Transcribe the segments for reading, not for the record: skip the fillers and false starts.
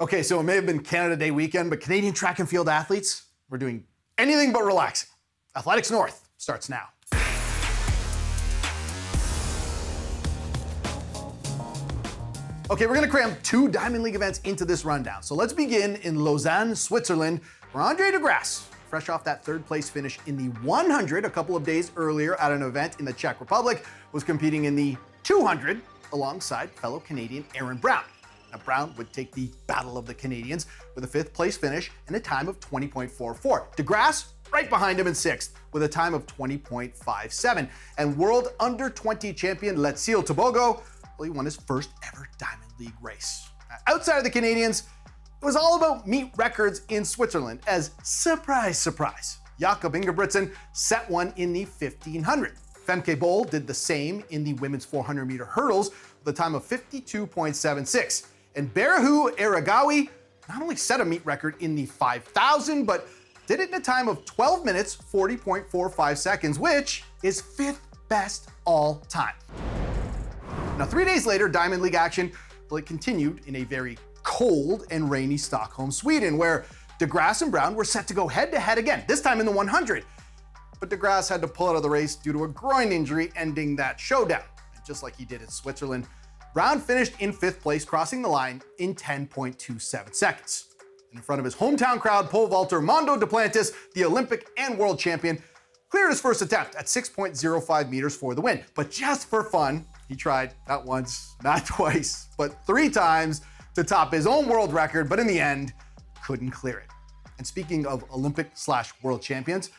Okay, so it may have been Canada Day weekend, but Canadian track and field athletes were doing anything but relaxing. Athletics North starts now. Okay, we're gonna cram 2 Diamond League events into this rundown. So let's begin in Lausanne, Switzerland, where Andre De Grasse, fresh off that 3rd place finish in the 100 a couple of days earlier at an event in the Czech Republic, was competing in the 200 alongside fellow Canadian Aaron Brown. Now, Brown would take the Battle of the Canadians with a 5th place finish and a time of 20.44. De Grasse right behind him in 6th with a time of 20.57. And world under-20 champion Letziel Tobogo, well, he won his first ever Diamond League race. Now, outside of the Canadians, it was all about meet records in Switzerland as, surprise, surprise, Jakob Ingebrigtsen set one in the 1500. Femke Bol did the same in the women's 400-meter hurdles with a time of 52.76. And Berahu Aragawi not only set a meet record in the 5,000, but did it in a time of 12 minutes, 40.45 seconds, which is 5th best all time. Now, 3 days later, Diamond League action, well, it continued in a very cold and rainy Stockholm, Sweden, where De Grasse and Brown were set to go head-to-head again, this time in the 100. But De Grasse had to pull out of the race due to a groin injury, ending that showdown. And just like he did in Switzerland, Brown finished in 5th place, crossing the line in 10.27 seconds. And in front of his hometown crowd, pole vaulter Mondo Duplantis, the Olympic and world champion, cleared his first attempt at 6.05 meters for the win. But just for fun, he tried not once, not twice, but 3 times to top his own world record, but in the end, couldn't clear it. And speaking of Olympic/world champions,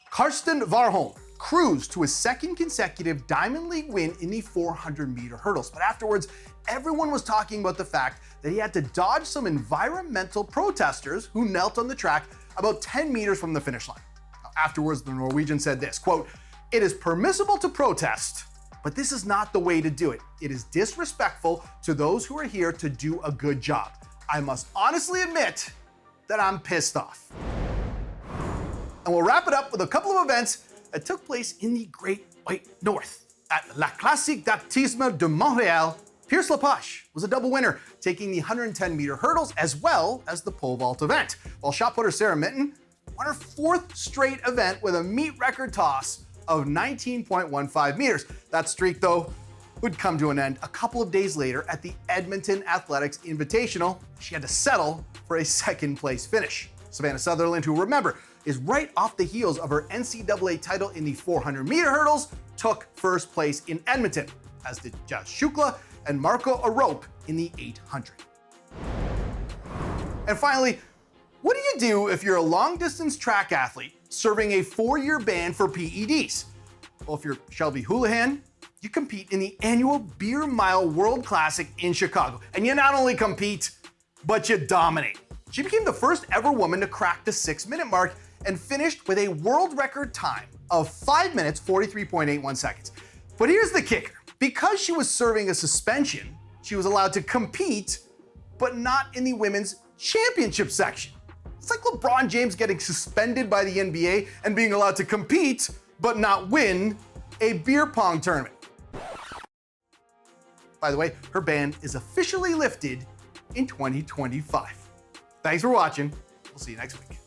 Karsten Warholm cruised to his 2nd consecutive Diamond League win in the 400-meter hurdles. But afterwards, everyone was talking about the fact that he had to dodge some environmental protesters who knelt on the track about 10 meters from the finish line. Now, afterwards, the Norwegian said this, quote, "It is permissible to protest, but this is not the way to do it. It is disrespectful to those who are here to do a good job. I must honestly admit that I'm pissed off." And we'll wrap it up with a couple of events that took place in the Great White North. At La Classique d'Athlétisme de Montréal, Pierce Lepage was a double winner, taking the 110-meter hurdles as well as the pole vault event, while shot putter Sarah Minton won her 4th straight event with a meet record toss of 19.15 meters. That streak, though, would come to an end a couple of days later at the Edmonton Athletics Invitational. She had to settle for a 2nd place finish. Savannah Sutherland, who, remember, is right off the heels of her NCAA title in the 400-meter hurdles, took 1st place in Edmonton, as did Jas Shukla and Marco Arop in the 800. And finally, what do you do if you're a long-distance track athlete serving a 4-year ban for PEDs? Well, if you're Shelby Houlihan, you compete in the annual Beer Mile World Classic in Chicago. And you not only compete, but you dominate. She became the first ever woman to crack the 6-minute mark and finished with a world record time of 5 minutes, 43.81 seconds. But here's the kicker. Because she was serving a suspension, she was allowed to compete, but not in the women's championship section. It's like LeBron James getting suspended by the NBA and being allowed to compete, but not win a beer pong tournament. By the way, her ban is officially lifted in 2025. Thanks for watching. We'll see you next week.